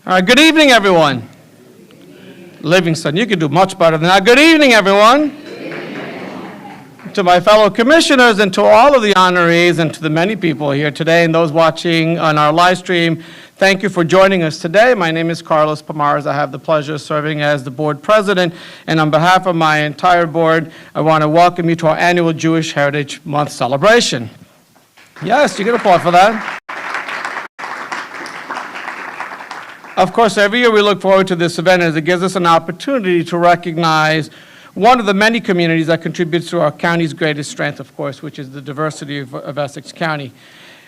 All right, good evening, everyone. Livingston, you can do much better than that. Good evening, everyone. To my fellow commissioners and to all of the honorees and to the many people here today and those watching on our live stream, thank you for joining us today. My name is Carlos Pamares. I have the pleasure of serving as the board president, and on behalf of my entire board, I want to welcome you to our annual Jewish Heritage Month celebration. Yes, you get applause for that. Of course, every year we look forward to this event as it gives us an opportunity to recognize one of the many communities that contributes to our county's greatest strength, of course, which is the diversity of Essex County.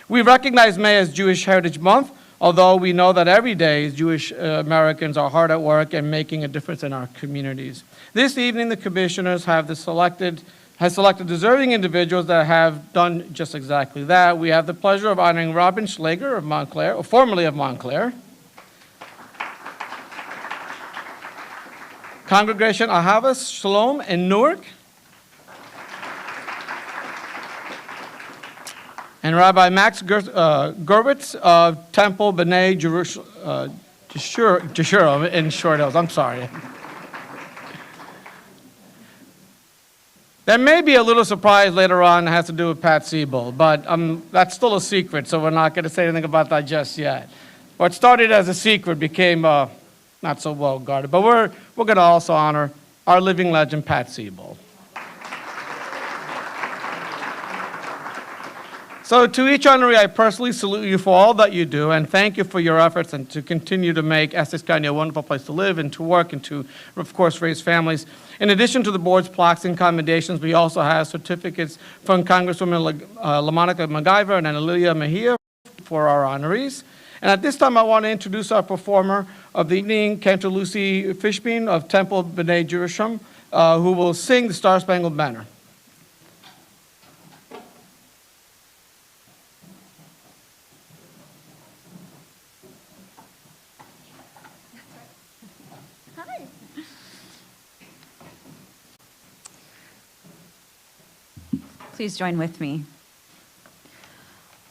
We recognize May as Jewish Heritage Month, although we know that every day Jewish Americans are hard at work and making a difference in our communities. This evening, the commissioners has selected deserving individuals that have done just exactly that. We have the pleasure of honoring Robin Schlager of Montclair, or formerly of Montclair. Congregation Ahavas Shalom in Newark. And Rabbi Max Gerwitz of Temple B'nai Jeshurun in Short Hills. I'm sorry. There may be a little surprise later on that has to do with Pat Siebel, but that's still a secret, so we're not going to say anything about that just yet. What started as a secret became not so well guarded, but we're going to also honor our living legend, Pat Siebel. So to each honoree, I personally salute you for all that you do, and thank you for your efforts and to continue to make Essex County a wonderful place to live and to work and to, of course, raise families. In addition to the board's plaques and commendations, we also have certificates from Congresswoman LaMonica MacGyver and Annalia Mejia for our honorees. And at this time, I want to introduce our performer of the evening, Cantor Lucy Fishbein of Temple B'nai Jeshurun, who will sing the Star Spangled Banner. Hi. Please join with me.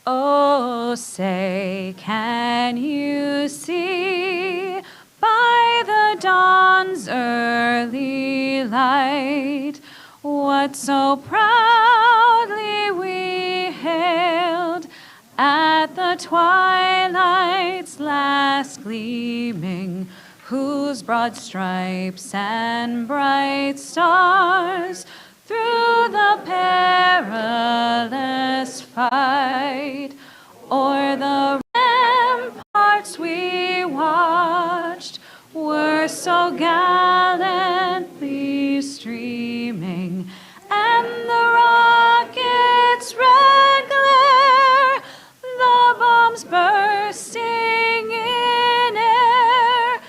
Oh, say, can you see by the dawn's early light what so proudly we hailed at the twilight's last gleaming, whose broad stripes and bright stars through the perilous fight, o'er the ramparts we watched, were so gallantly streaming, and the rockets' red glare, the bombs bursting in air,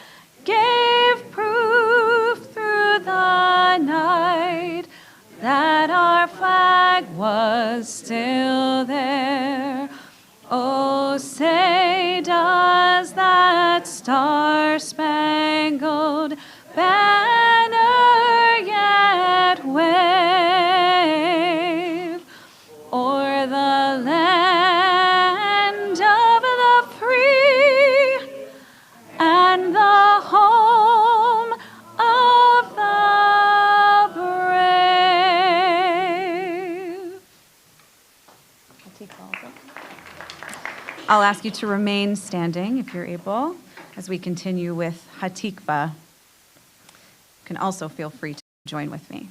gave proof through the night that our flag was still there. Oh, say, does that star-spangled banner yet wave o'er the land of the free and the home of the brave? I'll ask you to remain standing if you're able as we continue with Hatikva. You can also feel free to join with me.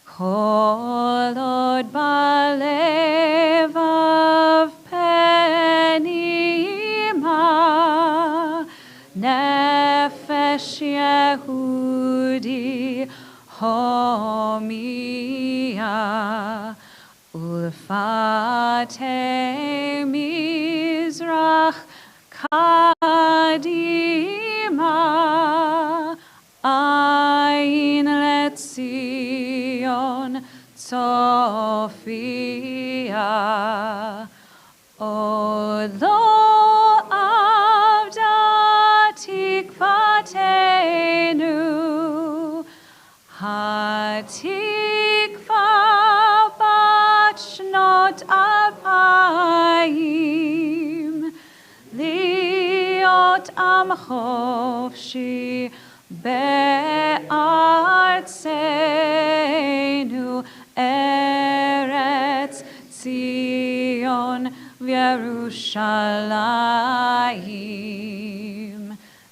Kolod balev of penima, nefesh Yehudi homia, ulfate mizrach kadima, ayin letzion Sophia, Odo avda tikvatenu, hatikva bat shnot alpayim, liot עם חופשי בארצנו, ארץ ציון וירושלים.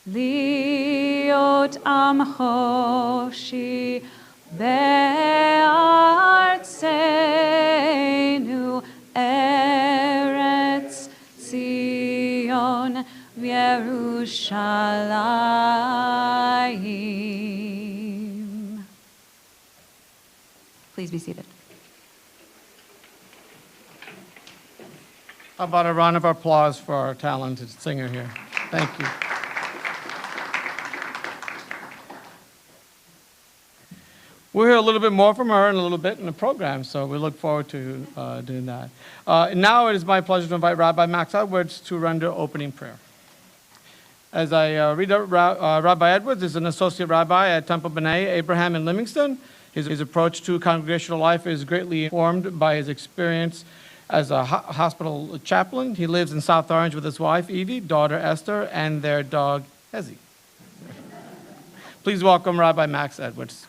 להיות עם חופשי בארצנו, ארץ ציון וירושלים. Please be seated. How about a round of applause for our talented singer here? Thank you. We'll hear a little bit more from her in a little bit in the program, so we look forward to doing that. Now it is my pleasure to invite Rabbi Max Edwards to render opening prayer. As I read out, Rabbi Edwards is an associate rabbi at Temple B'nai Abraham in Livingston. His approach to congregational life is greatly informed by his experience as a hospital chaplain. He lives in South Orange with his wife, Evie, daughter, Esther, and their dog, Hezi. Please welcome Rabbi Max Edwards.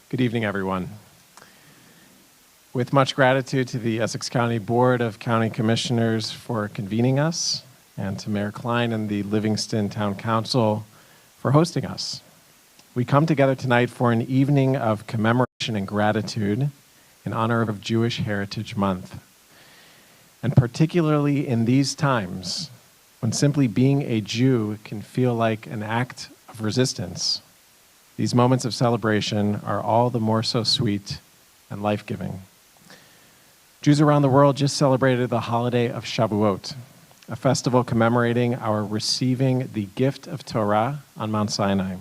Good evening, everyone. With much gratitude to the Essex County Board of County Commissioners for convening us, and to Mayor Klein and the Livingston Town Council for hosting us. We come together tonight for an evening of commemoration and gratitude in honor of Jewish Heritage Month. And particularly in these times, when simply being a Jew can feel like an act of resistance, these moments of celebration are all the more so sweet and life-giving. Jews around the world just celebrated the holiday of Shavuot, a festival commemorating our receiving the gift of Torah on Mount Sinai.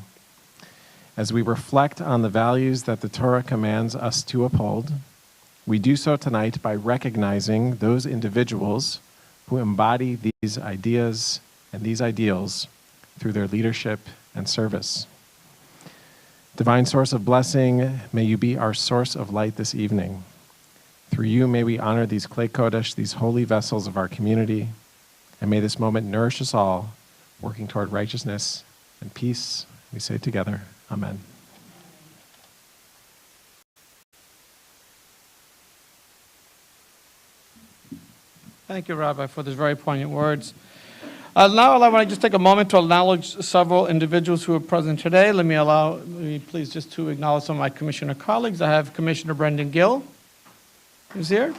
As we reflect on the values that the Torah commands us to uphold, we do so tonight by recognizing those individuals who embody these ideas and these ideals through their leadership and service. Divine source of blessing, may you be our source of light this evening. Through you, may we honor these Klei Kodesh, these holy vessels of our community, and may this moment nourish us all, working toward righteousness and peace. We say together, Amen. Thank you, Rabbi, for those very poignant words. Now, I want to just take a moment to acknowledge several individuals who are present today. Let me please just to acknowledge some of my commissioner colleagues. I have Commissioner Brendan Gill, who's here.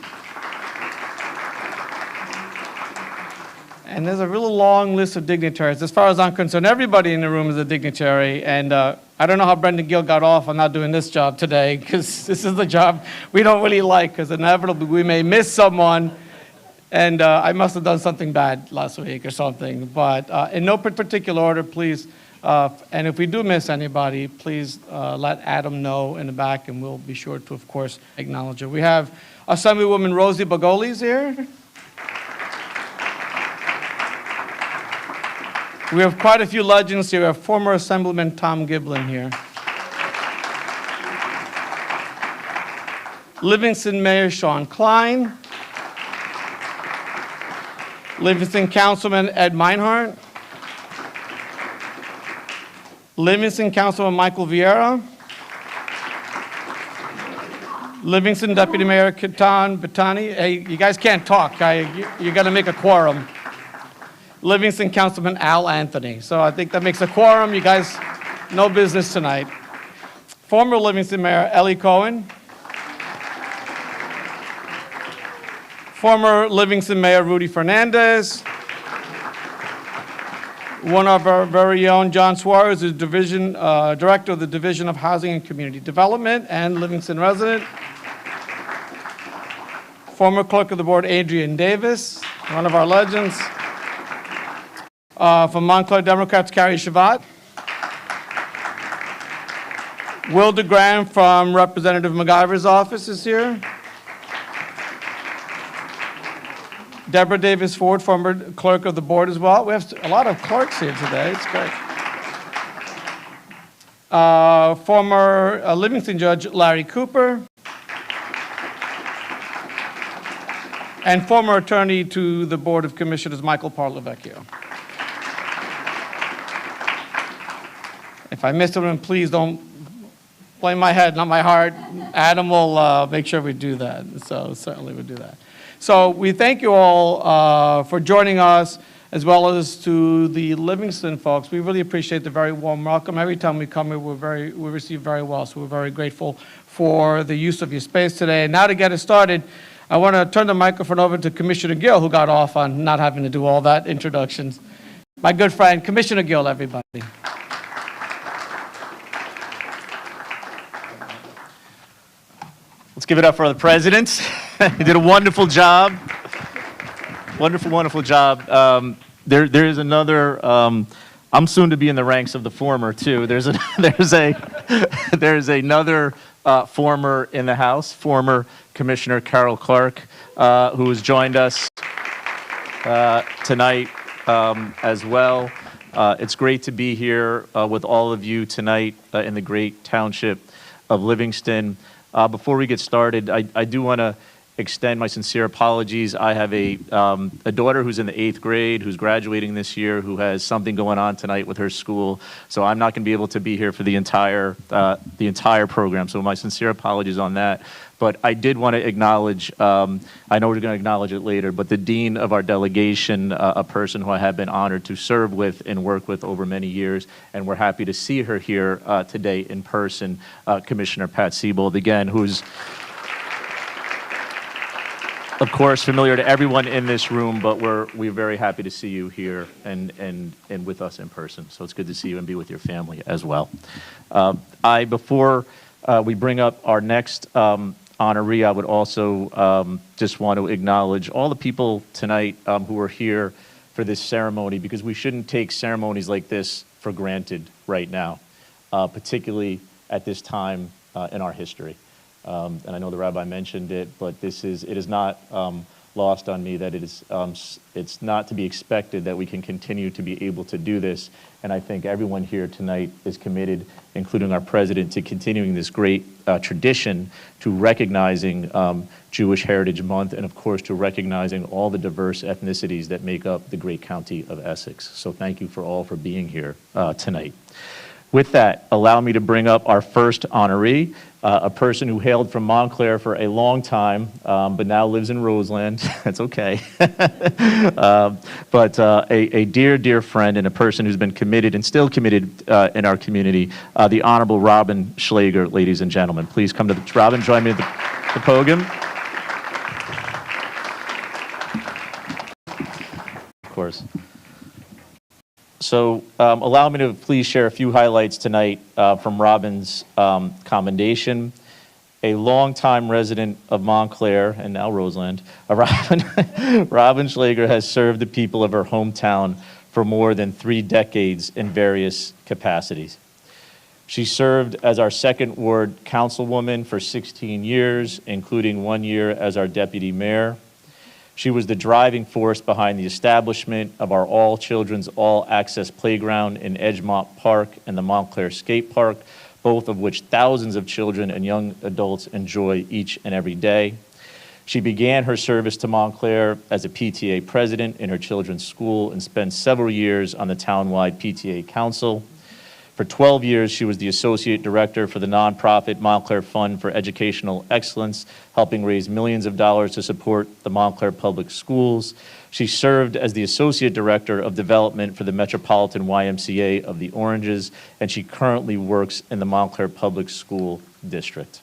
And there's a really long list of dignitaries. As far as I'm concerned, everybody in the room is a dignitary. And I don't know how Brendan Gill got off on not doing this job today, because this is the job we don't really like, because inevitably we may miss someone. And I must have done something bad last week or something. But in no particular order, please, and if we do miss anybody, please let Adam know in the back, and we'll be sure to, of course, acknowledge her. We have Assemblywoman Rosie Bagoli's here. We have quite a few legends here. We have former Assemblyman Tom Giblin here. Livingston Mayor Sean Klein. Livingston Councilman Ed Meinhardt. Livingston Councilman Michael Vieira. Livingston Deputy Mayor Ketan Batani. Hey, you guys can't talk. You got to make a quorum. Livingston Councilman Al Anthony. So I think that makes a quorum. You guys, no business tonight. Former Livingston Mayor Ellie Cohen. Former Livingston Mayor Rudy Fernandez. One of our very own, John Suarez, is Director of the Division of Housing and Community Development and Livingston resident. Former Clerk of the Board, Adrian Davis, one of our legends. From Montclair Democrats, Carrie Shavat. Will DeGram from Representative MacGyver's office is here. Deborah Davis Ford, former clerk of the board as well. We have a lot of clerks here today. It's great. Former Livingston Judge Larry Cooper. and former attorney to the Board of Commissioners, Michael Parlavecchio. If I missed him, please don't blame my head, not my heart. Adam will make sure we do that, so certainly we'll do that. So we thank you all for joining us, as well as to the Livingston folks. We really appreciate the very warm welcome. Every time we come here, we receive very well, so we're very grateful for the use of your space today. And now to get us started, I want to turn the microphone over to Commissioner Gill, who got off on not having to do all that introductions. My good friend, Commissioner Gill, everybody. Let's give it up for the president. He did a wonderful job. Wonderful job. There is another. I'm soon to be in the ranks of the former too. There's another former in the House, former Commissioner Carol Clark, who has joined us tonight as well. It's great to be here with all of you tonight in the great township of Livingston. Before we get started, I do want to extend my sincere apologies. I have a daughter who's in the 8th grade, who's graduating this year, who has something going on tonight with her school. So I'm not going to be able to be here for the entire program. So my sincere apologies on that. But I did want to acknowledge, I know we're going to acknowledge it later, but the dean of our delegation, a person who I have been honored to serve with and work with over many years, and we're happy to see her here today in person, Commissioner Pat Siebold, again, who's of course familiar to everyone in this room, but we're very happy to see you here and with us in person. So it's good to see you and be with your family as well. Before we bring up our next honoree, I would also just want to acknowledge all the people tonight who are here for this ceremony, because we shouldn't take ceremonies like this for granted right now, particularly at this time in our history. And I know the rabbi mentioned it, but it is not lost on me that it's not to be expected that we can continue to be able to do this. And I think everyone here tonight is committed, including our president, to continuing this great tradition, to recognizing Jewish Heritage Month, and of course to recognizing all the diverse ethnicities that make up the great county of Essex. So thank you for being here tonight. With that, allow me to bring up our first honoree, a person who hailed from Montclair for a long time, but now lives in Roseland. That's okay. But a dear friend and a person who's been committed and still committed in our community, the Honorable Robin Schlager, ladies and gentlemen. Please come to Robin, join me at the podium. Of course. So allow me to please share a few highlights tonight from Robin's commendation. A longtime resident of Montclair and now Roseland, Robin Schlager has served the people of her hometown for more than 3 decades in various capacities. She served as our 2nd Ward councilwoman for 16 years, including 1 year as our deputy mayor. She was the driving force behind the establishment of our all-children's, all-access playground in Edgemont Park and the Montclair Skate Park, both of which thousands of children and young adults enjoy each and every day. She began her service to Montclair as a PTA president in her children's school and spent several years on the townwide PTA council. For 12 years, she was the associate director for the nonprofit Montclair Fund for Educational Excellence, helping raise millions of dollars to support the Montclair Public Schools. She served as the associate director of development for the Metropolitan YMCA of the Oranges, and she currently works in the Montclair Public School District.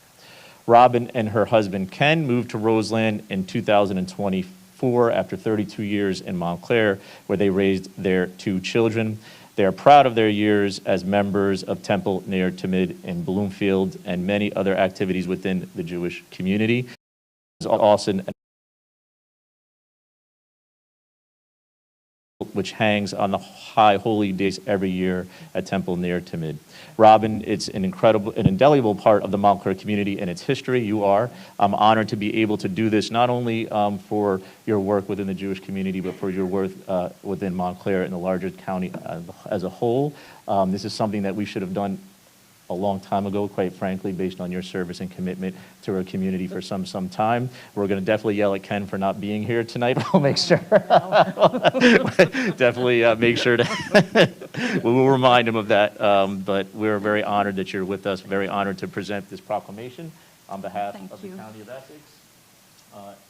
Robin and her husband Ken moved to Roseland in 2024 after 32 years in Montclair, where they raised their 2 children. They are proud of their years as members of Temple Ner Tamid in Bloomfield and many other activities within the Jewish community. Austin, which hangs on the high holy days every year at Temple Ner Tamid. Robin, it's an indelible part of the Montclair community and its history. You are. I'm honored to be able to do this not only for your work within the Jewish community, but for your work within Montclair and the larger county as a whole. This is something that we should have done a long time ago, quite frankly, based on your service and commitment to our community for some time. We're going to definitely yell at Ken for not being here tonight. We'll make sure. Definitely make sure to, we will remind him of that. But we're very honored that you're with us, very honored to present this proclamation on behalf of the County of Essex,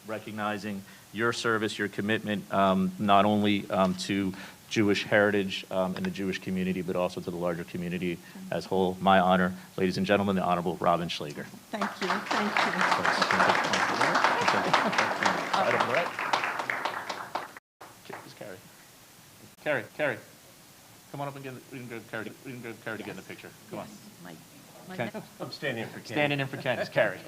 recognizing your service, your commitment, not only to Jewish heritage and the Jewish community, but also to the larger community as whole. My honor, ladies and gentlemen, the Honorable Robin Schlager. Thank you, thank you. Carrie, come on up and get, we can go Carrie to get in the picture. Come on. Ken. I'm standing in for Ken. Standing in for Ken is Carrie.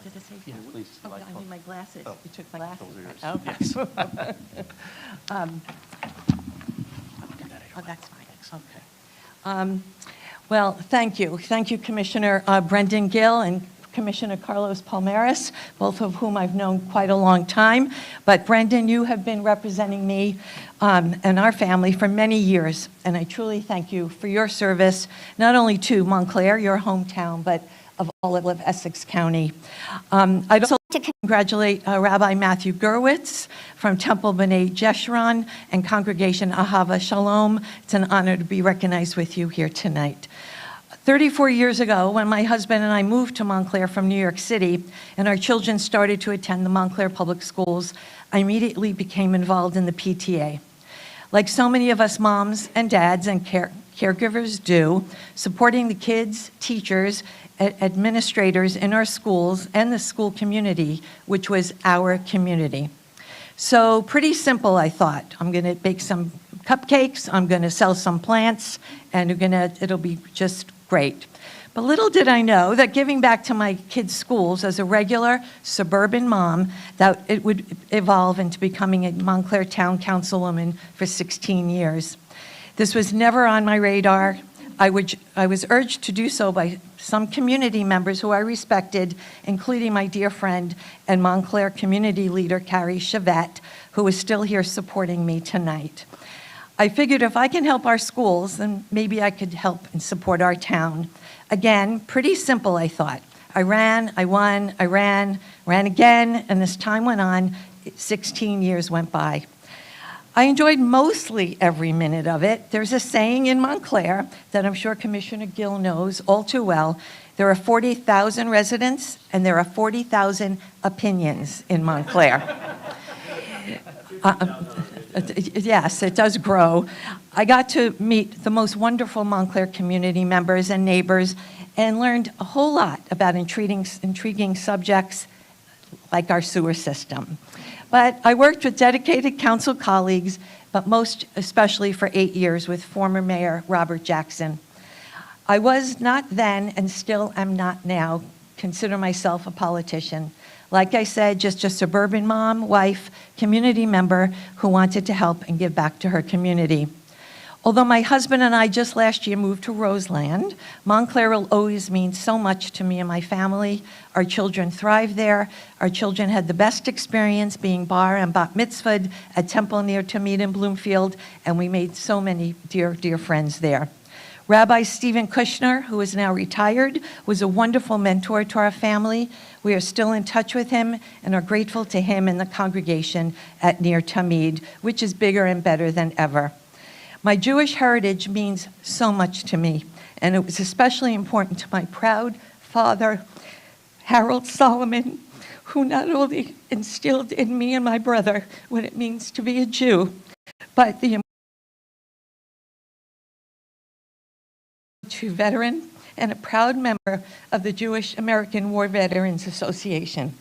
Did it say? Yeah, please. Oh, I need my glasses. Oh. You took my glasses. Those are yours. Okay. Yes. Oh, that's fine. Okay. Well, thank you. Thank you, Commissioner Brendan Gill and Commissioner Carlos Palmares, both of whom I've known quite a long time. But Brendan, you have been representing me and our family for many years, and I truly thank you for your service, not only to Montclair, your hometown, but of all of Essex County. I'd also like to congratulate Rabbi Matthew Gerwitz from Temple B'nai Jeshurun and Congregation Ahava Shalom. It's an honor to be recognized with you here tonight. 34 years ago, when my husband and I moved to Montclair from New York City, and our children started to attend the Montclair Public Schools, I immediately became involved in the PTA. Like so many of us moms and dads and caregivers do, supporting the kids, teachers, administrators in our schools and the school community, which was our community. So pretty simple, I thought. I'm going to bake some cupcakes, I'm going to sell some plants, and it'll be just great. But little did I know that giving back to my kids' schools as a regular suburban mom, that it would evolve into becoming a Montclair Town Councilwoman for 16 years. This was never on my radar. I was urged to do so by some community members who I respected, including my dear friend and Montclair community leader, Carrie Chavette, who is still here supporting me tonight. I figured if I can help our schools, then maybe I could help and support our town. Again, pretty simple, I thought. I ran, I won, I ran again, and as time went on, 16 years went by. I enjoyed mostly every minute of it. There's a saying in Montclair that I'm sure Commissioner Gill knows all too well. There are 40,000 residents, and there are 40,000 opinions in Montclair. Yes, it does grow. I got to meet the most wonderful Montclair community members and neighbors and learned a whole lot about intriguing subjects like our sewer system. But I worked with dedicated council colleagues, but most especially for 8 years with former Mayor Robert Jackson. I was not then and still am not now consider myself a politician. Like I said, just a suburban mom, wife, community member who wanted to help and give back to her community. Although my husband and I just last year moved to Roseland, Montclair will always mean so much to me and my family. Our children thrive there. Our children had the best experience being bar and bat mitzvahed at Temple near Tamid in Bloomfield, and we made so many dear, dear friends there. Rabbi Stephen Kushner, who is now retired, was a wonderful mentor to our family. We are still in touch with him and are grateful to him and the congregation at Near Tamid, which is bigger and better than ever. My Jewish heritage means so much to me, and it was especially important to my proud father, Harold Solomon, who not only instilled in me and my brother what it means to be a Jew, but the veteran and a proud member of the Jewish American War Veterans Association.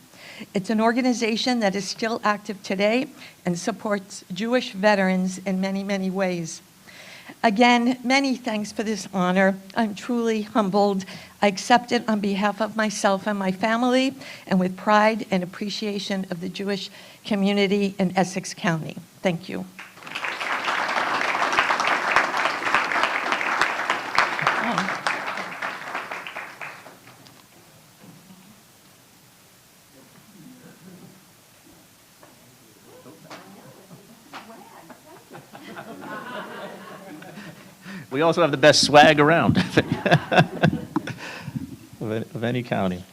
It's an organization that is still active today and supports Jewish veterans in many, many ways. Again, many thanks for this honor. I'm truly humbled. I accept it on behalf of myself and my family, and with pride and appreciation of the Jewish community in Essex County. Thank you. We also have the best swag around of any county.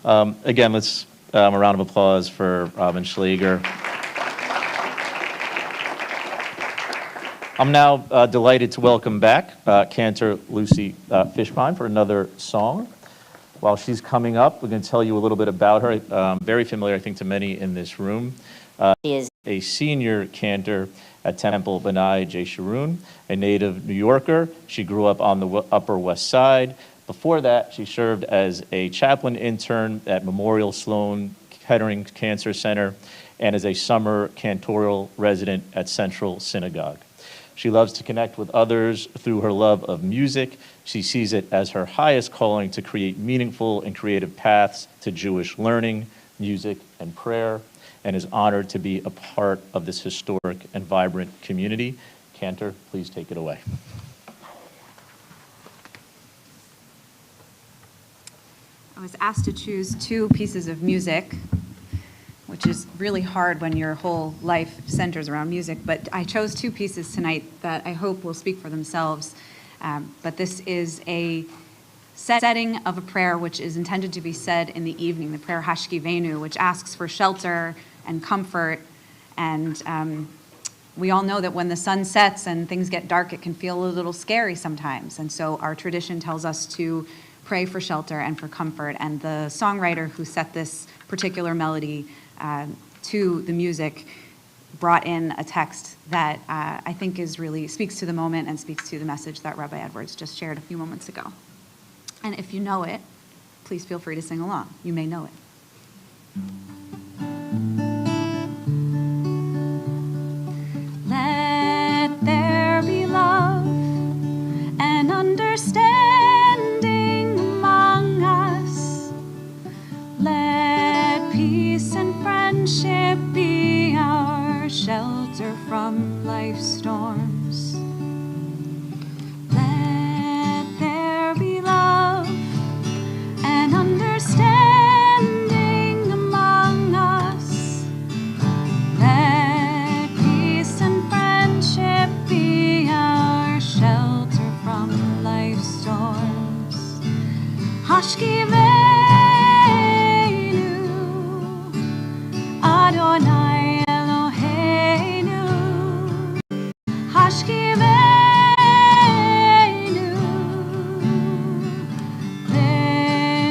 Again, let's a round of applause for Robin Schlager. I'm now delighted to welcome back Cantor Lucy Fishbein for another song. While she's coming up, we're going to tell you a little bit about her. Very familiar, I think, to many in this room. She is a senior cantor at Temple B'nai Jeshurun, a native New Yorker. She grew up on the Upper West Side. Before that, she served as a chaplain intern at Memorial Sloan Kettering Cancer Center and as a summer cantorial resident at Central Synagogue. She loves to connect with others through her love of music. She sees it as her highest calling to create meaningful and creative paths to Jewish learning, music, and prayer, and is honored to be a part of this historic and vibrant community. Cantor, please take it away. I was asked to choose two pieces of music, which is really hard when your whole life centers around music, but I chose two pieces tonight that I hope will speak for themselves. But this is a setting of a prayer which is intended to be said in the evening, the prayer Hashkivenu, which asks for shelter and comfort. And we all know that when the sun sets and things get dark, it can feel a little scary sometimes. And so our tradition tells us to pray for shelter and for comfort. And the songwriter who set this particular melody to the music brought in a text that I think is really speaks to the moment and speaks to the message that Rabbi Edwards just shared a few moments ago. And if you know it, please feel free to sing along. You may know it. Let there be love and understanding among us. Let peace and friendship be our shelter from life's storms. Let there be love and understanding among us. Let peace and friendship be our shelter from life's storms. Hashkivenu Adonai Eloheinu. Hashkivenu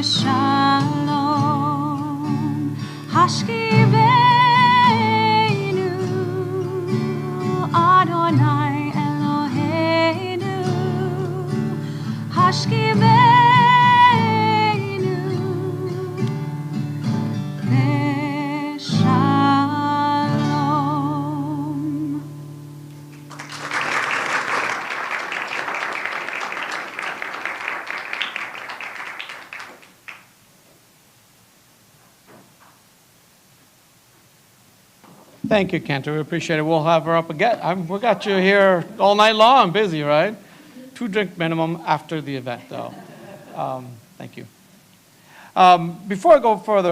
L'shalom. Hashkivenu Adonai Eloheinu. Hashkivenu L'shalom. Thank you, Cantor. We appreciate it. We'll have her up again. We got you here all night long, busy, right? 2 drink minimum after the event, though. Thank you. Before I go further,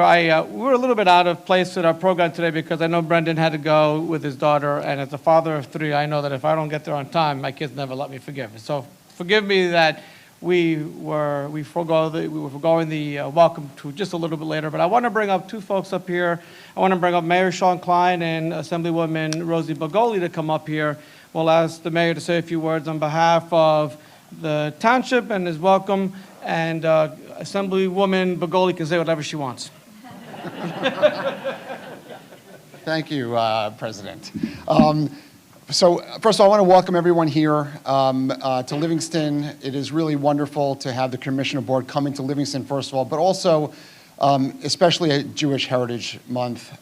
we're a little bit out of place with our program today because I know Brendan had to go with his daughter, and as a father of 3, I know that if I don't get there on time, my kids never let me forgive. So forgive me that we were foregoing the welcome to just a little bit later, but I want to bring up 2 folks up here. I want to bring up Mayor Sean Klein and Assemblywoman Rosie Bagoli to come up here. We'll ask the mayor to say a few words on behalf of the township and his welcome, and Assemblywoman Bagoli can say whatever she wants. Thank you, President. So first of all, I want to welcome everyone here to Livingston. It is really wonderful to have the Commissioner Board come into Livingston, first of all, but also especially at Jewish Heritage Month.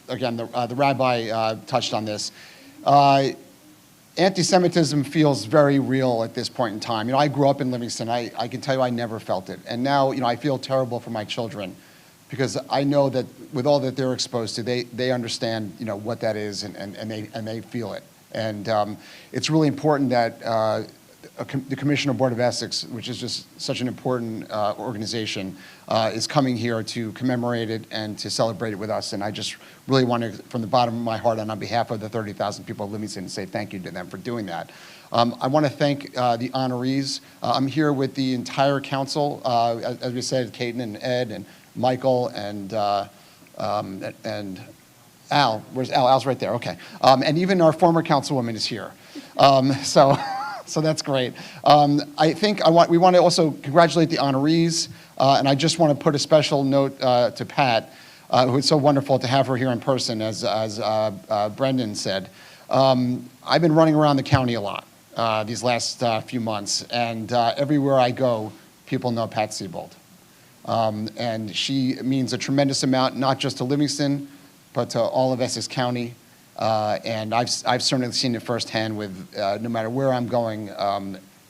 Again, the rabbi touched on this. Anti-Semitism feels very real at this point in time. You know, I grew up in Livingston. I can tell you I never felt it. And now, you know, I feel terrible for my children because I know that with all that they're exposed to, they understand, you know, what that is and they feel it. And it's really important that the Commissioner Board of Essex, which is just such an important organization, is coming here to commemorate it and to celebrate it with us. And I just really want to, from the bottom of my heart and on behalf of the 30,000 people of Livingston, say thank you to them for doing that. I want to thank the honorees. I'm here with the entire council, as we said, Caden and Ed and Michael and Al. Where's Al? Al's right there, okay. And even our former councilwoman is here. So that's great. I think we want to also congratulate the honorees, and I just want to put a special note to Pat, who is so wonderful to have her here in person, as Brendan said. I've been running around the county a lot these last few months, and everywhere I go, people know Pat Siebold. And she means a tremendous amount, not just to Livingston, but to all of Essex County. And I've certainly seen it firsthand with no matter where I'm going,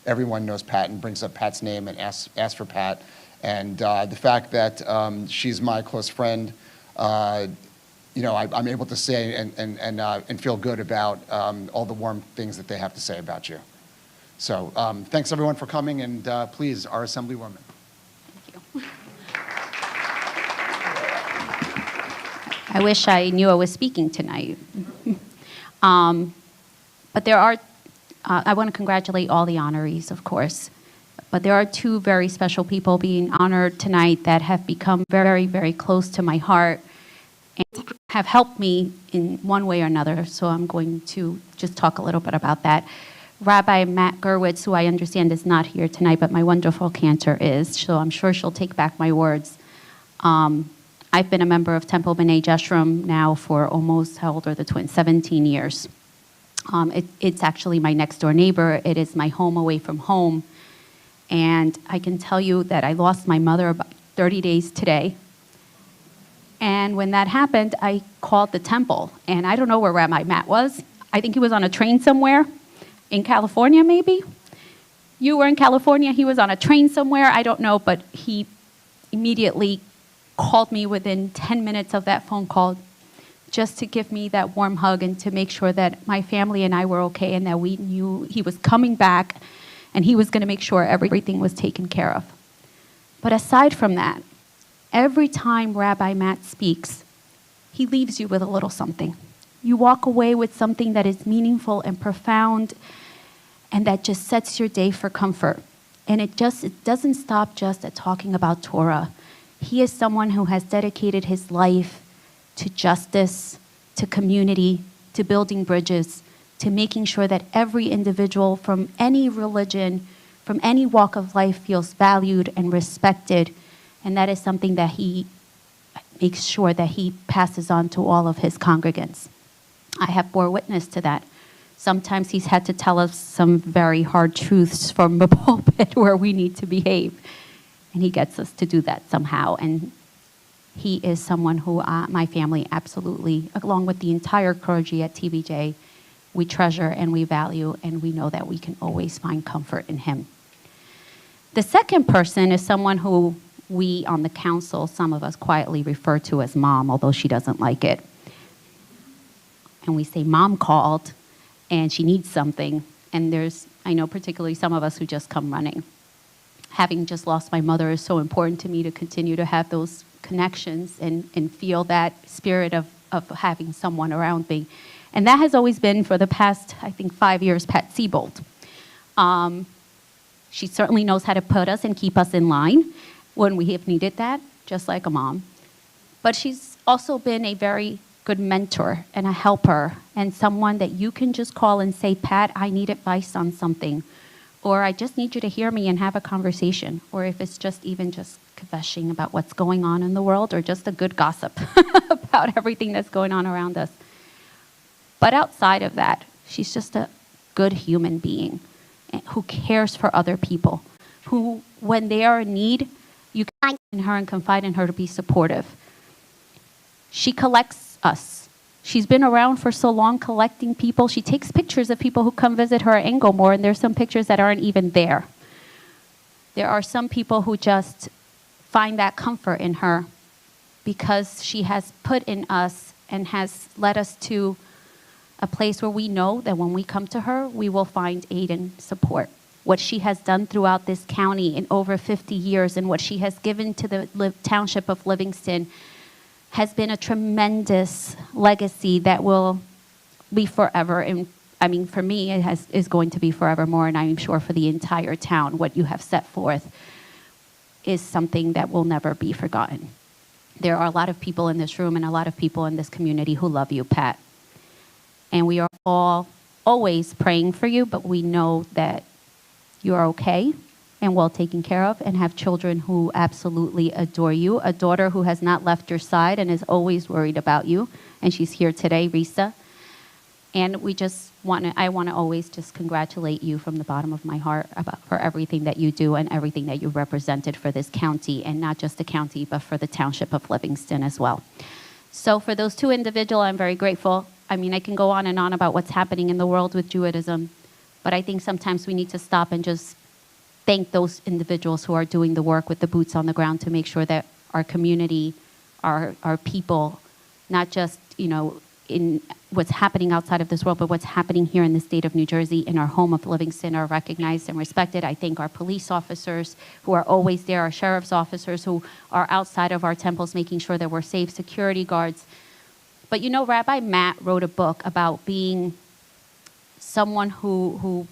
everyone knows Pat and brings up Pat's name and asks for Pat. And the fact that she's my close friend, you know, I'm able to say and feel good about all the warm things that they have to say about you. So thanks everyone for coming, and please, our Assemblywoman. Thank you. I wish I knew I was speaking tonight. But there are, I want to congratulate all the honorees, of course. But there are two very special people being honored tonight that have become very, very close to my heart and have helped me in one way or another. So I'm going to just talk a little bit about that. Rabbi Matt Gerwitz, who I understand is not here tonight, but my wonderful cantor is, so I'm sure she'll take back my words. I've been a member of Temple B'nai Jeshurun now for almost, how old are the twins? 17 years. It's actually my next door neighbor. It is my home away from home. And I can tell you that I lost my mother about 30 days today. And when that happened, I called the temple. And I don't know where Rabbi Matt was. I think he was on a train somewhere in California, maybe. You were in California. He was on a train somewhere. I don't know, but he immediately called me within 10 minutes of that phone call just to give me that warm hug and to make sure that my family and I were okay and that we knew he was coming back and he was going to make sure everything was taken care of. But aside from that, every time Rabbi Matt speaks, he leaves you with a little something. You walk away with something that is meaningful and profound and that just sets your day for comfort. And it doesn't stop just at talking about Torah. He is someone who has dedicated his life to justice, to community, to building bridges, to making sure that every individual from any religion, from any walk of life feels valued and respected. And that is something that he makes sure that he passes on to all of his congregants. I have bore witness to that. Sometimes he's had to tell us some very hard truths from the pulpit where we need to behave. And he gets us to do that somehow. And he is someone who my family absolutely, along with the entire clergy at TBJ, we treasure and we value, and we know that we can always find comfort in him. The second person is someone who we on the council, some of us quietly refer to as Mom, although she doesn't like it. And we say, Mom called, and she needs something. And there's, I know particularly some of us who just come running. Having just lost my mother is so important to me to continue to have those connections and feel that spirit of having someone around me. And that has always been, for the past, I think, 5 years, Pat Siebold. She certainly knows how to put us and keep us in line when we have needed that, just like a mom. But she's also been a very good mentor and a helper and someone that you can just call and say, Pat, I need advice on something. Or I just need you to hear me and have a conversation. Or if it's just even just kvetching about what's going on in the world, or just a good gossip about everything that's going on around us. But outside of that, she's just a good human being who cares for other people, who, when they are in need, you can find in her and confide in her to be supportive. She collects us. She's been around for so long collecting people. She takes pictures of people who come visit her at Inglemoor, and there's some pictures that aren't even there. There are some people who just find that comfort in her because she has put in us and has led us to a place where we know that when we come to her, we will find aid and support. What she has done throughout this county in over 50 years and what she has given to the township of Livingston has been a tremendous legacy that will be forever. And I mean, for me, it is going to be forevermore, and I'm sure for the entire town, what you have set forth is something that will never be forgotten. There are a lot of people in this room and a lot of people in this community who love you, Pat. And we are all always praying for you, but we know that you are okay and well taken care of and have children who absolutely adore you, a daughter who has not left your side and is always worried about you, and she's here today, Risa. And I want to always just congratulate you from the bottom of my heart for everything that you do and everything that you represented for this county, and not just the county, but for the township of Livingston as well. So for those two individuals, I'm very grateful. I mean, I can go on and on about what's happening in the world with Judaism, but I think sometimes we need to stop and just thank those individuals who are doing the work with the boots on the ground to make sure that our community, our people, not just, in what's happening outside of this world, but what's happening here in the state of New Jersey, in our home of Livingston, are recognized and respected. I thank our police officers who are always there, our sheriff's officers who are outside of our temples making sure that we're safe, security guards. But Rabbi Matt wrote a book about being someone who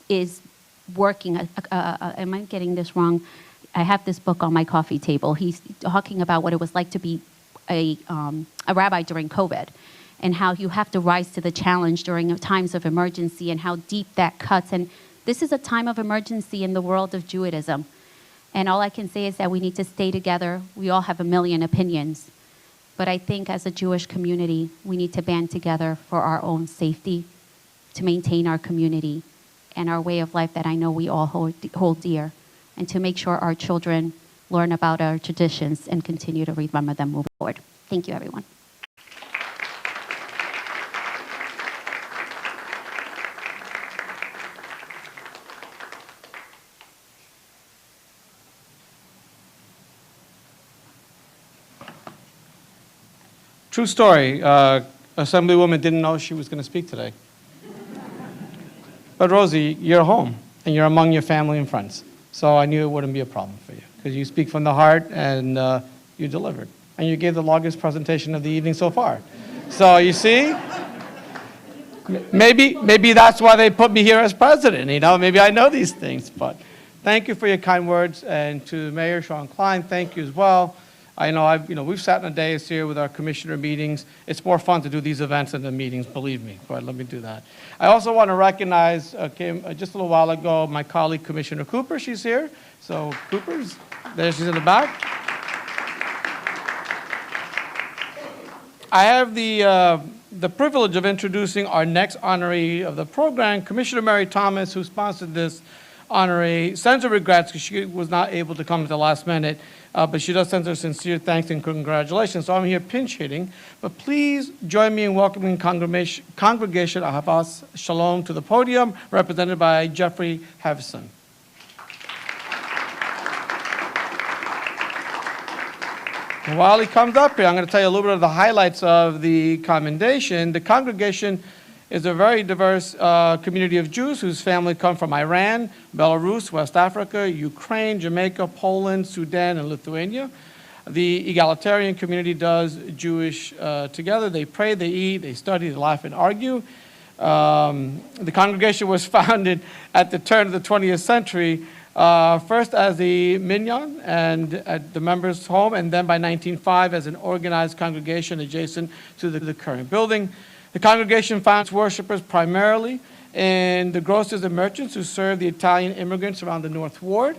is working, am I getting this wrong? I have this book on my coffee table. He's talking about what it was like to be a rabbi during COVID, and how you have to rise to the challenge during times of emergency and how deep that cuts. And this is a time of emergency in the world of Judaism. And all I can say is that we need to stay together. We all have a million opinions. But I think as a Jewish community, we need to band together for our own safety, to maintain our community and our way of life that I know we all hold dear, and to make sure our children learn about our traditions and continue to remember them moving forward. Thank you, everyone. True story. Assemblywoman didn't know she was going to speak today. But Rosie, you're home, and you're among your family and friends. So I knew it wouldn't be a problem for you, because you speak from the heart, and you delivered. And you gave the longest presentation of the evening so far. So you see, maybe that's why they put me here as president. Maybe I know these things. But thank you for your kind words, and to Mayor Sean Klein, thank you as well. I know we've sat in a dais here with our commissioner meetings. It's more fun to do these events than the meetings, believe me. But let me do that. I also want to recognize, just a little while ago, my colleague, Commissioner Cooper. She's here. So Cooper's there. She's in the back. I have the privilege of introducing our next honoree of the program, Commissioner Mary Thomas, who sponsored this honoree. Sends her regrets because she was not able to come at the last minute. But she does send her sincere thanks and congratulations. So I'm here pinch hitting. But please join me in welcoming Congregation Ahavas Shalom to the podium, represented by Jeffrey Havison. And while he comes up here, I'm going to tell you a little bit of the highlights of the commendation. The congregation is a very diverse community of Jews whose family come from Iran, Belarus, West Africa, Ukraine, Jamaica, Poland, Sudan, and Lithuania. The egalitarian community does Jewish together. They pray, they eat, they study, they laugh, and argue. The congregation was founded at the turn of the 20th century, first as a minyan and at the members' home, and then by 1905 as an organized congregation adjacent to the current building. The congregation finds worshipers primarily in the grocers and merchants who serve the Italian immigrants around the North Ward.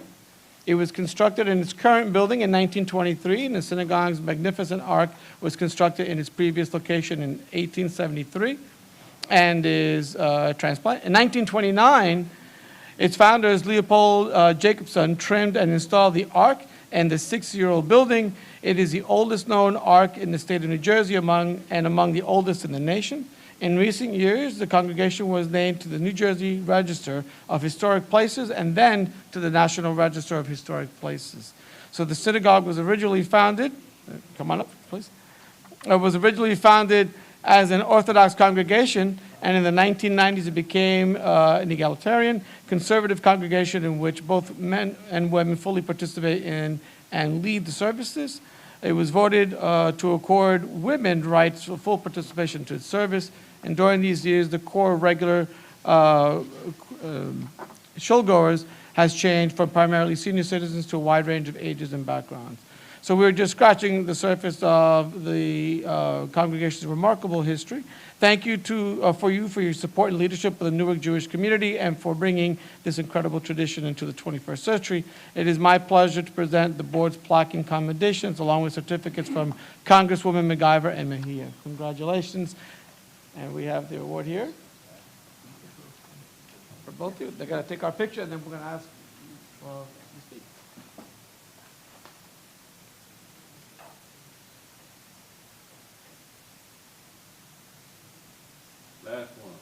It was constructed in its current building in 1923, and the synagogue's magnificent ark was constructed in its previous location in 1873 and is transplanted. In 1929, its founders, Leopold Jacobson, trimmed and installed the ark and the 6-year-old building. It is the oldest known ark in the state of New Jersey among the oldest in the nation. In recent years, the congregation was named to the New Jersey Register of Historic Places and then to the National Register of Historic Places. So the synagogue was originally founded, come on up, please. It was originally founded as an Orthodox congregation, and in the 1990s it became an egalitarian, conservative congregation in which both men and women fully participate in and lead the services. It was voted to accord women rights for full participation to its service, and during these years, the core regular shulgoers has changed from primarily senior citizens to a wide range of ages and backgrounds. So we're just scratching the surface of the congregation's remarkable history. Thank you for your support and leadership of the Newark Jewish community and for bringing this incredible tradition into the 21st century. It is my pleasure to present the board's plaque and commendations along with certificates from Congresswoman MacGyver and Mejia. Congratulations. And we have the award here for both of you. They're going to take our picture and then we're going to ask you to speak. Last one.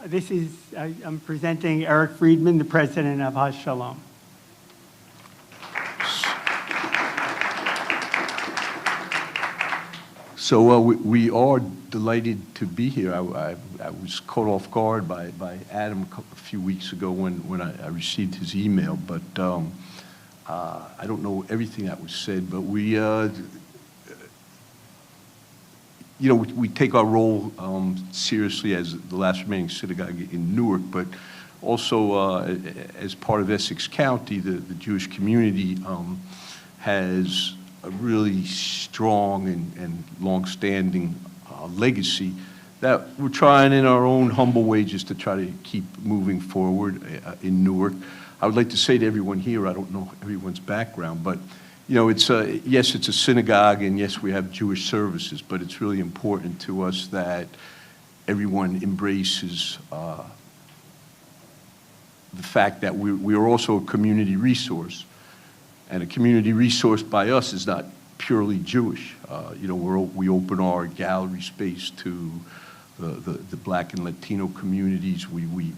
Okay, so I'm presenting Eric Friedman, the president of Haz Shalom. So we are delighted to be here. I was caught off guard by Adam a few weeks ago when I received his email, but I don't know everything that was said, but we take our role seriously as the last remaining synagogue in Newark, but also as part of Essex County, the Jewish community has a really strong and long-standing legacy that we're trying in our own humble way just to try to keep moving forward in Newark. I would like to say to everyone here, I don't know everyone's background, but yes, it's a synagogue, and yes, we have Jewish services, but it's really important to us that everyone embraces the fact that we are also a community resource. And a community resource by us is not purely Jewish. We open our gallery space to the Black and Latino communities. We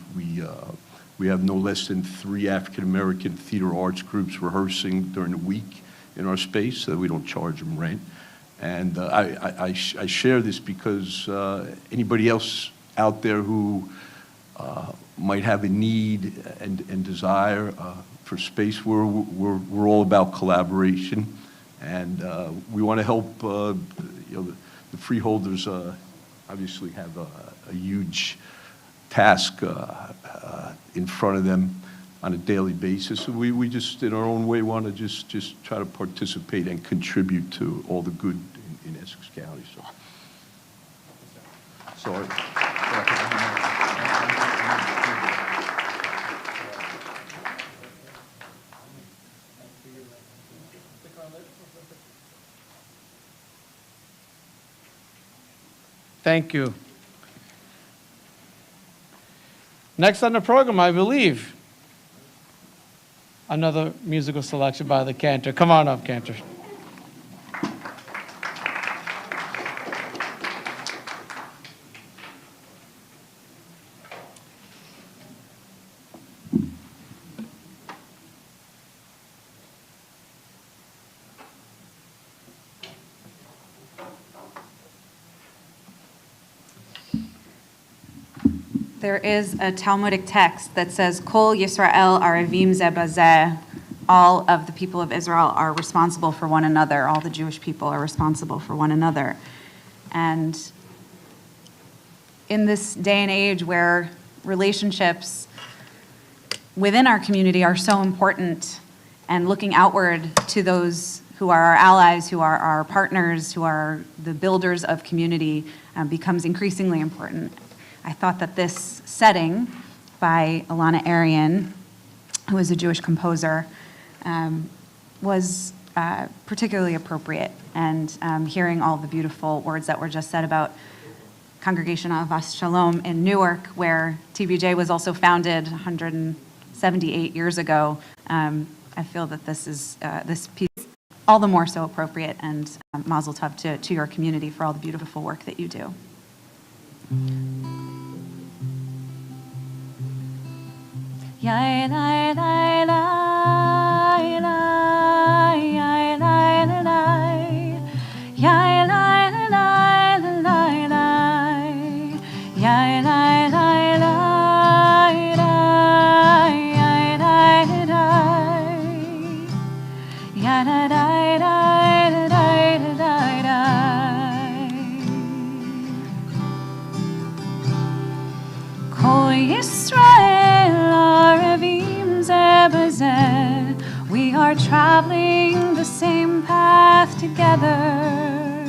have no less than 3 African-American theater arts groups rehearsing during the week in our space, so we don't charge them rent. And I share this because anybody else out there who might have a need and desire for space, we're all about collaboration, and we want to help. The freeholders obviously have a huge task in front of them on a daily basis. So we just, in our own way, want to just try to participate and contribute to all the good in Essex County. So, sorry. Thank you. Next on the program, I believe, another musical selection by the Cantor. Come on up, Cantor. There is a Talmudic text that says, Kol Yisrael Arevim Ze Bazeh. All of the people of Israel are responsible for one another. All the Jewish people are responsible for one another. And in this day and age where relationships within our community are so important, and looking outward to those who are our allies, who are our partners, who are the builders of community, becomes increasingly important. I thought that this setting by Alana Arian, who is a Jewish composer, was particularly appropriate. And hearing all the beautiful words that were just said about Congregation of Has Shalom in Newark, where TBJ was also founded 178 years ago. I feel that this piece is all the more so appropriate, and mazel tov to your community for all the beautiful work that you do. Ya la la la la, ya la la la, ya la la la la la, ya la la la, ya la la la, Kol Yisrael Arevim Zeh B'Zeh, we are traveling the same path together.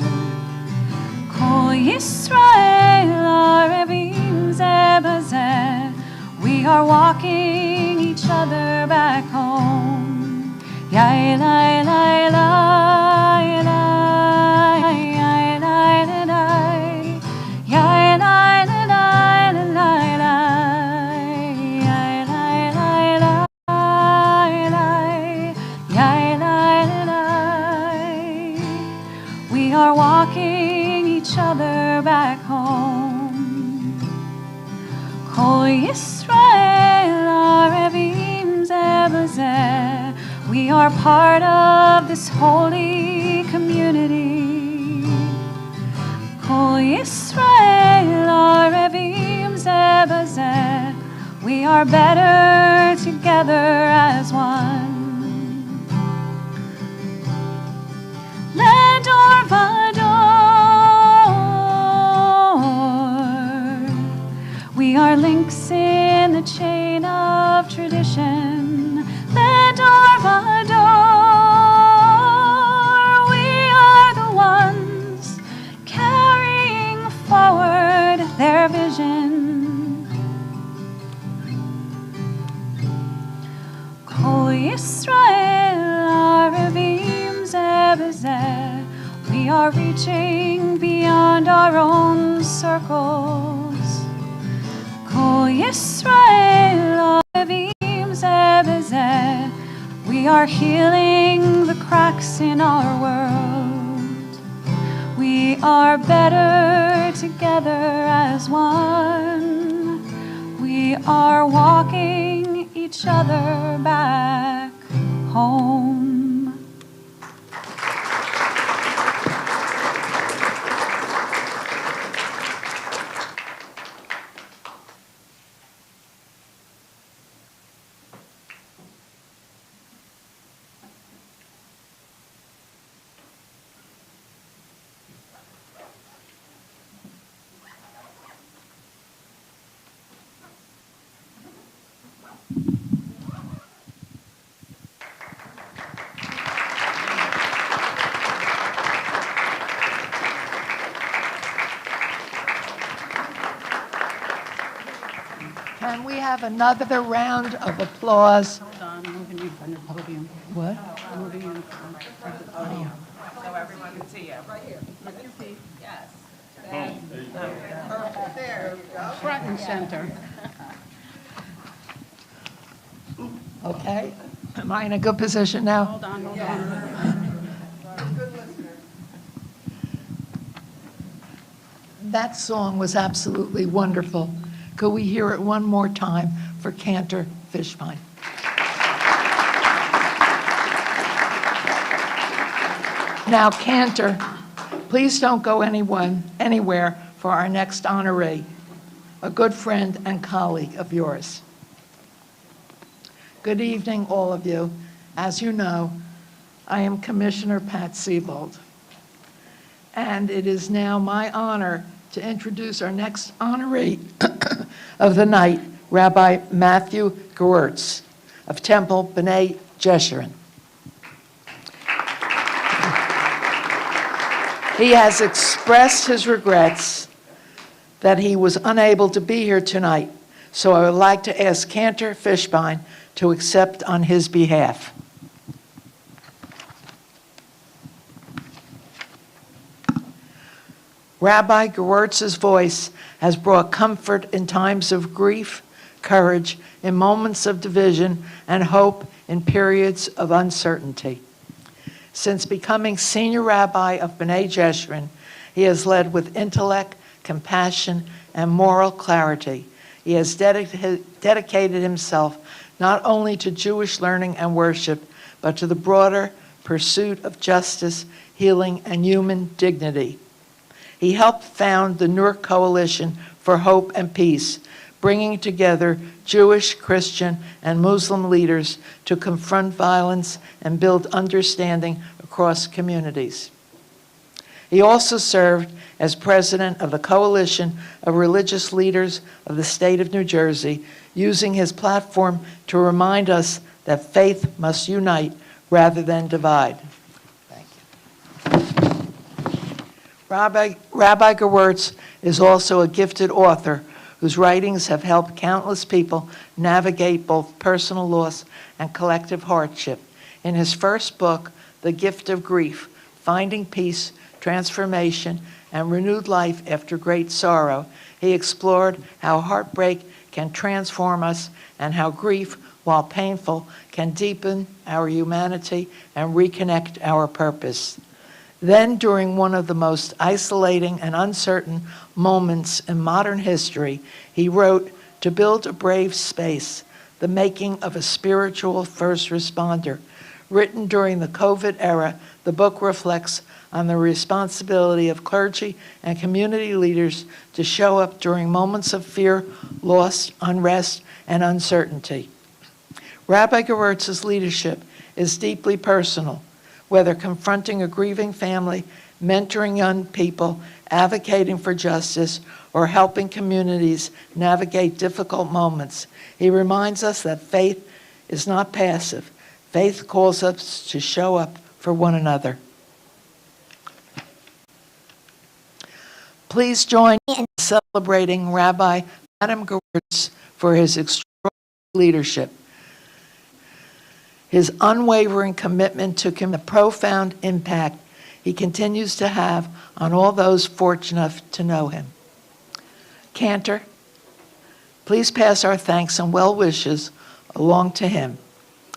Kol Yisrael Arevim Zeh B'Zeh, we are walking each other back home. Ya la la la la, ya la la la, ya la la la la la, ya la la la la, ya la la. We are walking each other back home. Kol Yisrael Arevim Zeh B'Zeh, we are part of this holy community. Kol Yisrael Arevim Zeh B'Zeh, we are better together as one. Ledor Vador, we are links in the chain of tradition. Ledor Vador, we are the ones carrying forward their vision. Kol Yisrael Arevim Zeh B'Zeh, we are reaching beyond our own circles. Kol Yisrael Arevim Zeh B'Zeh, we are healing the cracks in our world. We are better together as one. We are walking each other back home. Can we have another round of applause? Hold on, I'm moving you in front of the podium. What? I'm moving you in front of the podium. So everyone can see you. Right here. With your feet. Yes. There we go. Front and center. Okay. Am I in a good position now? Hold on, hold on. That song was absolutely wonderful. Could we hear it one more time for Cantor Fishbein? Now, Cantor, please don't go anywhere for our next honoree, a good friend and colleague of yours. Good evening, all of you. As you know, I am Commissioner Pat Siebold, and it is now my honor to introduce our next honoree of the night, Rabbi Matthew Gewirtz of Temple B'nai Jeshurun. He has expressed his regrets that he was unable to be here tonight, so I would like to ask Cantor Fishbein to accept on his behalf. Rabbi Gewirtz's voice has brought comfort in times of grief, courage in moments of division, and hope in periods of uncertainty. Since becoming senior rabbi of B'nai Jeshurun, he has led with intellect, compassion, and moral clarity. He has dedicated himself not only to Jewish learning and worship, but to the broader pursuit of justice, healing, and human dignity. He helped found the Nur Coalition for Hope and Peace, bringing together Jewish, Christian, and Muslim leaders to confront violence and build understanding across communities. He also served as president of the Coalition of Religious Leaders of the state of New Jersey, using his platform to remind us that faith must unite rather than divide. Thank you. Rabbi Gewirtz is also a gifted author whose writings have helped countless people navigate both personal loss and collective hardship. In his first book, The Gift of Grief, Finding Peace, Transformation, and Renewed Life After Great Sorrow, he explored how heartbreak can transform us and how grief, while painful, can deepen our humanity and reconnect our purpose. Then, during one of the most isolating and uncertain moments in modern history, he wrote, "To build a brave space, the making of a spiritual first responder." Written during the COVID era, the book reflects on the responsibility of clergy and community leaders to show up during moments of fear, loss, unrest, and uncertainty. Rabbi Gewirtz's leadership is deeply personal, whether confronting a grieving family, mentoring young people, advocating for justice, or helping communities navigate difficult moments. He reminds us that faith is not passive. Faith calls us to show up for one another. Please join me in celebrating Rabbi Adam Gewirtz for his extraordinary leadership, his unwavering commitment to the profound impact he continues to have on all those fortunate to know him. Cantor, please pass our thanks and well wishes along to him.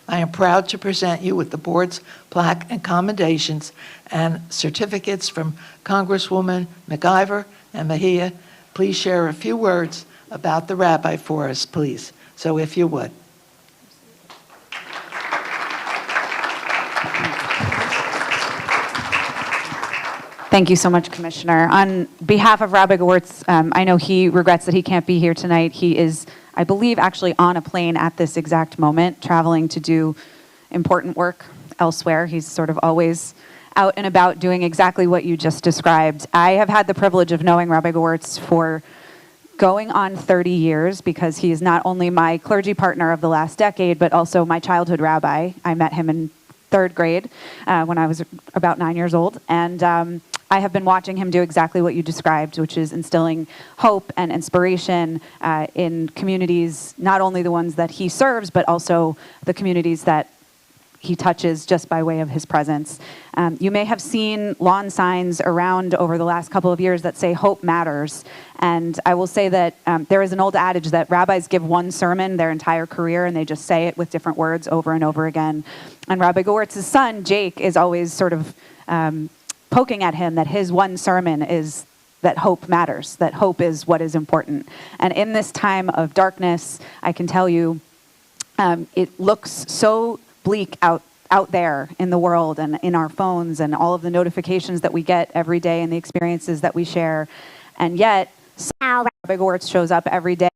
I am proud to present you with the board's plaque and commendations and certificates from Congresswoman McIver and Mejia. Please share a few words about the rabbi for us, please. So if you would. Thank you so much, Commissioner. On behalf of Rabbi Gewirtz, I know he regrets that he can't be here tonight. He is, I believe, actually on a plane at this exact moment, traveling to do important work elsewhere. He's sort of always out and about doing exactly what you just described. I have had the privilege of knowing Rabbi Gewirtz for going on 30 years because he is not only my clergy partner of the last decade, but also my childhood rabbi. I met him in third grade when I was about 9 years old. And I have been watching him do exactly what you described, which is instilling hope and inspiration in communities, not only the ones that he serves, but also the communities that he touches just by way of his presence. You may have seen lawn signs around over the last couple of years that say hope matters. And I will say that there is an old adage that rabbis give one sermon their entire career and they just say it with different words over and over again. And Rabbi Gewirtz's son, Jake, is always sort of poking at him that his one sermon is that hope matters, that hope is what is important. And in this time of darkness, I can tell you, it looks so bleak out there in the world and in our phones and all of the notifications that we get every day and the experiences that we share. And yet, somehow Rabbi Gewirtz shows up every day.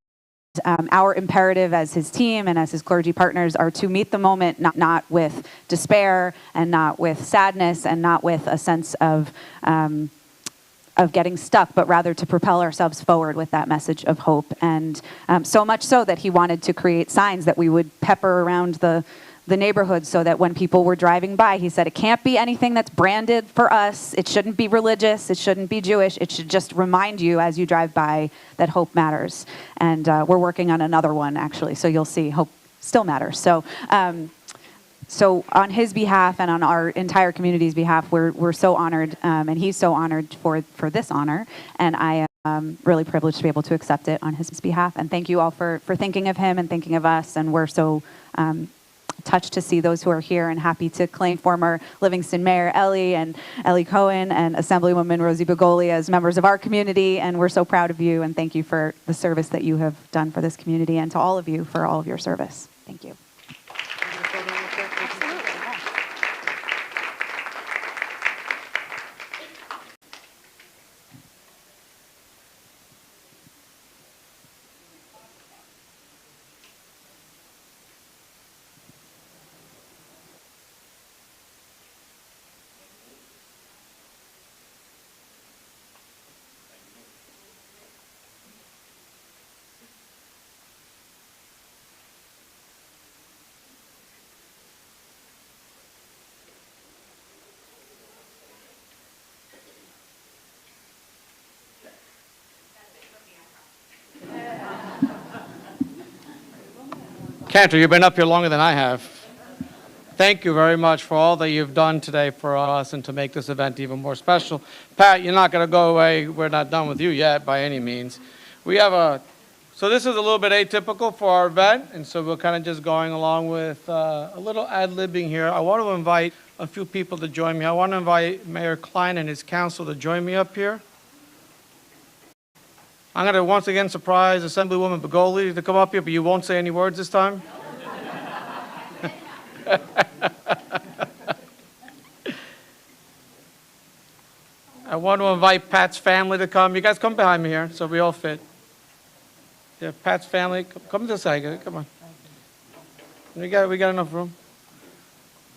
Our imperative as his team and as his clergy partners are to meet the moment, not with despair and not with sadness and not with a sense of getting stuck, but rather to propel ourselves forward with that message of hope. And so much so that he wanted to create signs that we would pepper around the neighborhood so that when people were driving by, he said, it can't be anything that's branded for us. It shouldn't be religious. It shouldn't be Jewish. It should just remind you as you drive by that hope matters. And we're working on another one, actually. So you'll see hope still matters. So So on his behalf and on our entire community's behalf, we're so honored, and he's so honored for this honor, and I am really privileged to be able to accept it on his behalf. And thank you all for thinking of him and thinking of us, and we're so touched to see those who are here and happy to claim former Livingston Mayor Ellie Cohen and Assemblywoman Rosie Begoli as members of our community, and we're so proud of you, and thank you for the service that you have done for this community, and to all of you for all of your service. Thank you. Cantor, you've been up here longer than I have. Thank you very much for all that you've done today for us and to make this event even more special. Pat, you're not going to go away. We're not done with you yet by any means. So this is a little bit atypical for our event, and so we're kind of just going along with a little ad-libbing here. I want to invite a few people to join me. I want to invite Mayor Klein and his council to join me up here. I'm going to once again surprise Assemblywoman Begoli to come up here, but you won't say any words this time. I want to invite Pat's family to come. You guys come behind me here so we all fit. Yeah, Pat's family, come this side. Come on. We got enough room.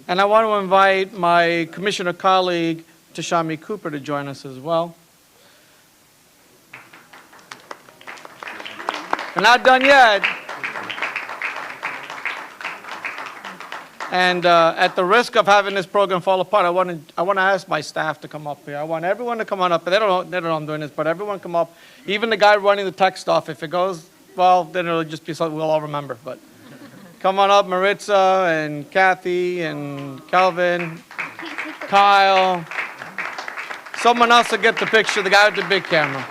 And I want to invite my commissioner colleague, Tashami Cooper, to join us as well. We're not done yet. And at the risk of having this program fall apart, I want to ask my staff to come up here. I want everyone to come on up. They don't know I'm doing this, but everyone come up. Even the guy running the tech stuff. If it goes well, then it'll just be something we'll all remember. But come on up, Maritza and Kathy and Calvin, Kyle. Someone else will get the picture. The guy with the big camera.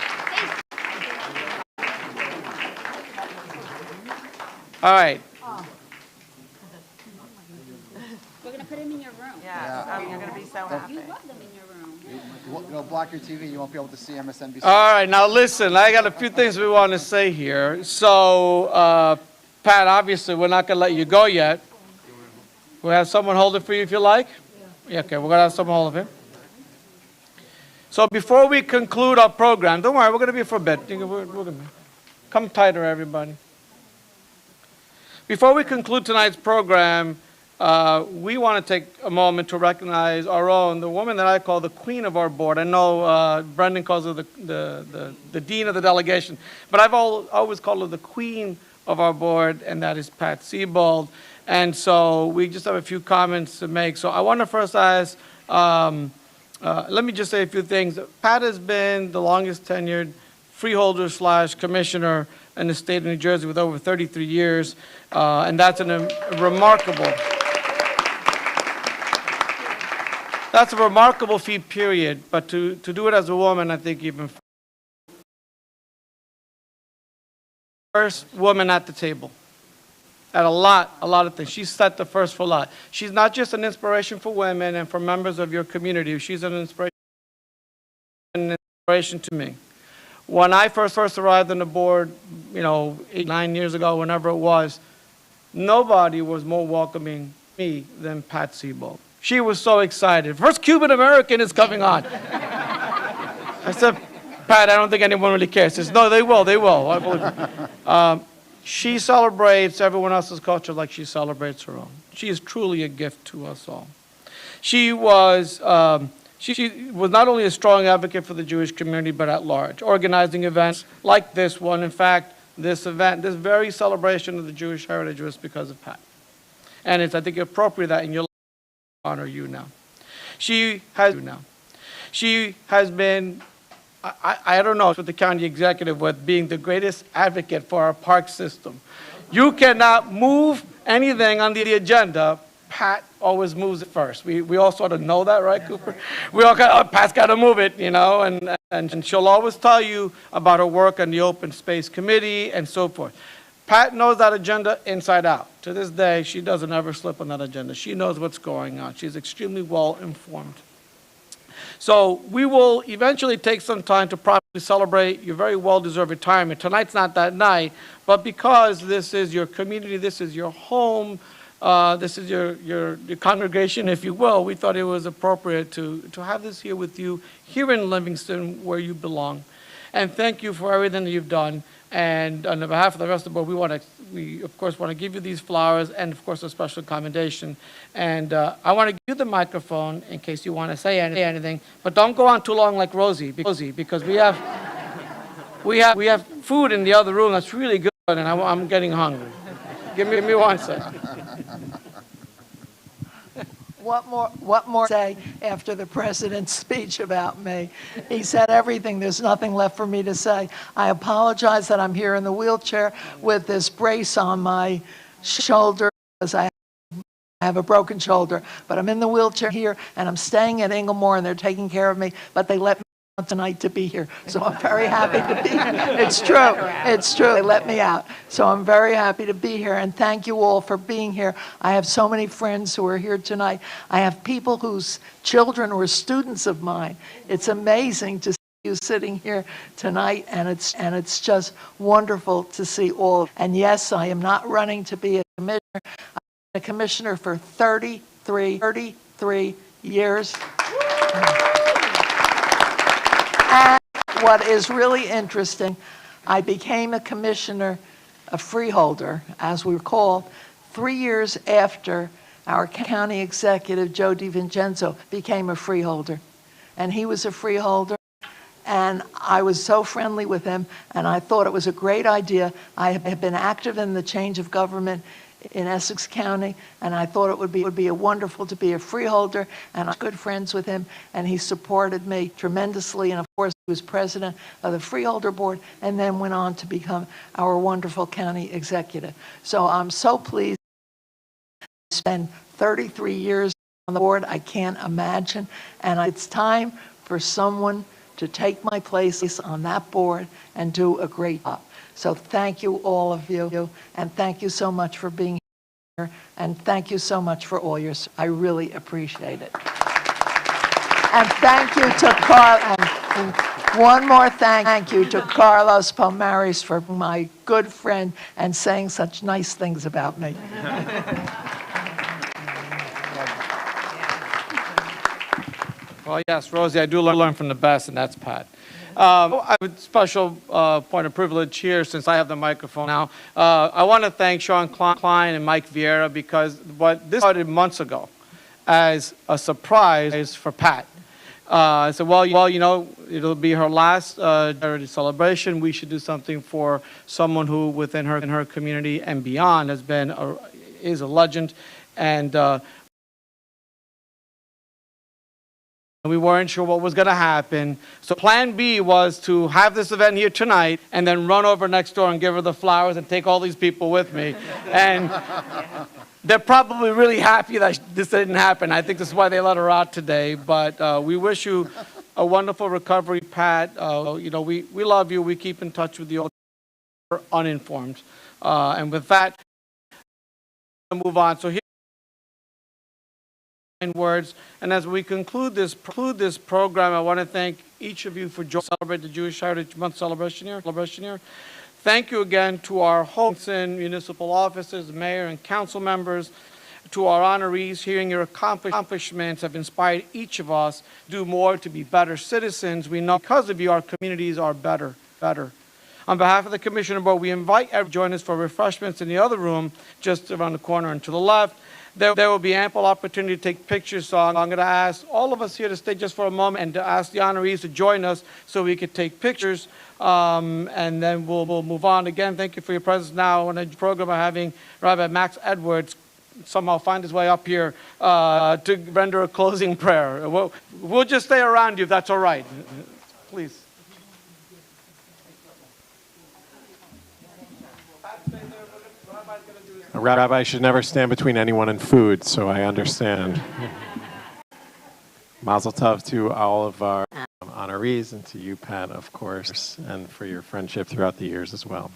All right. We're going to put him in your room. Yeah, you're going to be so happy. You love them in your room. You'll block your TV, you won't be able to see MSNBC. All right, now listen, I got a few things we want to say here. So, Pat, obviously, we're not going to let you go yet. We'll have someone hold it for you if you like. Yeah, okay, we're going to have someone hold it for you. So before we conclude our program, don't worry, we're going to be for a bit. We're going to come tighter, everybody. Before we conclude tonight's program, we want to take a moment to recognize the woman that I call the queen of our board. I know Brendan calls her the dean of the delegation, but I've always called her the queen of our board, and that is Pat Sebald. And so we just have a few comments to make. So I want to first ask, let me just say a few things. Pat has been the longest tenured freeholder / commissioner in the state of New Jersey with over 33 years, and that's a remarkable feat, period. But to do it as a woman, I think even first woman at the table. At a lot of things. She set the first for a lot. She's not just an inspiration for women and for members of your community. She's an inspiration to me. When I first arrived on the board, 8, 9 years ago, whenever it was, nobody was more welcoming me than Pat Sebald. She was so excited. First Cuban American is coming on. I said, Pat, I don't think anyone really cares. She says, no, they will. I believe you. She celebrates everyone else's culture like she celebrates her own. She is truly a gift to us all. She was not only a strong advocate for the Jewish community, but at large, organizing events like this one. In fact, this very celebration of the Jewish heritage was because of Pat. And it's, I think, appropriate that in your life, I honor you now. She has been, I don't know, with the county executive, with being the greatest advocate for our park system. You cannot move anything on the agenda, Pat always moves it first. We all sort of know that, right, Cooper? We all got, oh, Pat's got to move it, you know, and she'll always tell you about her work on the Open Space Committee and so forth. Pat knows that agenda inside out. To this day, she doesn't ever slip on that agenda. She knows what's going on. She's extremely well informed. So we will eventually take some time to properly celebrate your very well-deserved retirement. Tonight's not that night, but because this is your community, this is your home, this is your congregation, if you will, we thought it was appropriate to have this here with you, here in Livingston, where you belong. And thank you for everything that you've done. And on behalf of the rest of the board, we of course want to give you these flowers and of course a special commendation. And I want to give you the microphone in case you want to say anything, but don't go on too long like Rosie, because we have food in the other room that's really good, and I'm getting hungry. Give me 1 second. What more to say after the president's speech about me? He said everything. There's nothing left for me to say. I apologize that I'm here in the wheelchair with this brace on my shoulder because I have a broken shoulder. But I'm in the wheelchair here, and I'm staying at Inglemoor, and they're taking care of me. But they let me out tonight to be here, so I'm very happy to be here. It's true. It's true. They let me out. So I'm very happy to be here, and thank you all for being here. I have so many friends who are here tonight. I have people whose children were students of mine. It's amazing to see you sitting here tonight, and it's just wonderful to see all. And yes, I am not running to be a commissioner. I'm a commissioner for 33 years. And what is really interesting, I became a commissioner, a freeholder, as we were called, 3 years after our county executive, Joe DiVincenzo, became a freeholder. And he was a freeholder, and I was so friendly with him, and I thought it was a great idea. I have been active in the change of government in Essex County, and I thought it would be wonderful to be a freeholder, and I'm good friends with him, and he supported me tremendously, and of course he was president of the Freeholder Board, and then went on to become our wonderful county executive. So I'm so pleased to spend 33 years on the board. I can't imagine, and it's time for someone to take my place on that board and do a great job. So thank you, all of you, and thank you so much for being here, and thank you so much for all your, I really appreciate it. And thank you to Carl, and one more thank you to Carlos Palmares for my good friend and saying such nice things about me. Well, yes, Rosie, I do learn from the best, and that's Pat. I have a special point of privilege here since I have the microphone now. I want to thank Sean Klein and Mike Vieira because this started months ago as a surprise for Pat. I said, well, you know, it'll be her last charity celebration. We should do something for someone who, within her community and beyond, is a legend, and we weren't sure what was going to happen. So plan B was to have this event here tonight and then run over next door and give her the flowers and take all these people with me. And they're probably really happy that this didn't happen. I think this is why they let her out today. But we wish you a wonderful recovery, Pat. You know, we love you. We keep in touch with you. We're uninformed. And with that, we'll move on. So here words, and as we conclude this program, I want to thank each of you for joining to celebrate the Jewish Heritage Month celebration here. Thank you again to our hosts and municipal officers, mayor and council members, to our honorees. Hearing your accomplishments have inspired each of us to do more to be better citizens. We know because of you, our communities are better. On behalf of the Commissioner Board, we invite everyone to join us for refreshments in the other room just around the corner and to the left. There will be ample opportunity to take pictures, so I'm going to ask all of us here to stay just for a moment and to ask the honorees to join us so we could take pictures, and then we'll move on. Again, thank you for your presence now on the program of having Rabbi Max Edwards somehow find his way up here to render a closing prayer. We'll just stay around you if that's all right. Please. Rabbi's going to do his A rabbi should never stand between anyone and food, so I understand. Mazel tov to all of our honorees and to you, Pat, of course, and for your friendship throughout the years as well.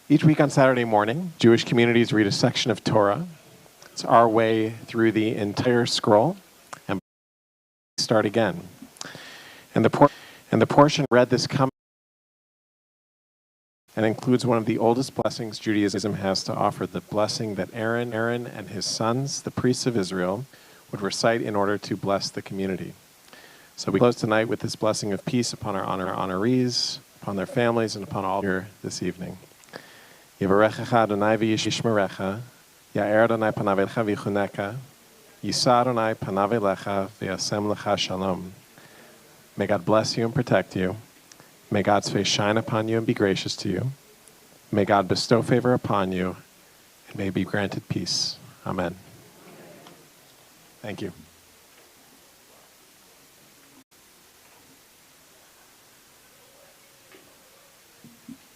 Each week on Saturday morning, Jewish communities read a section of Torah. It's our way through the entire scroll and start again. And the portion read this coming and includes one of the oldest blessings Judaism has to offer, the blessing that Aaron and his sons, the priests of Israel, would recite in order to bless the community. So we close tonight with this blessing of peace upon our honorees, upon their families, and upon all here this evening. Yivarechecha Adonai v'yishmerecha, Ya'er Adonai panav elecha v'yichuneka, Yisa Adonai panav elecha v'yasem lecha shalom. May God bless you and protect you. May God's face shine upon you and be gracious to you. May God bestow favor upon you, and may be granted peace. Amen. Thank you.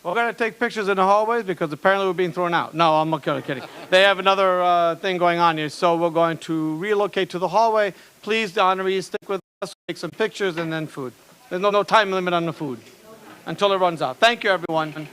We're going to take pictures in the hallways because apparently we're being thrown out. No, I'm kidding. They have another thing going on here, so we're going to relocate to the hallway. Please, the honorees, stick with us, take some pictures, and then food. There's no time limit on the food until it runs out. Thank you, everyone.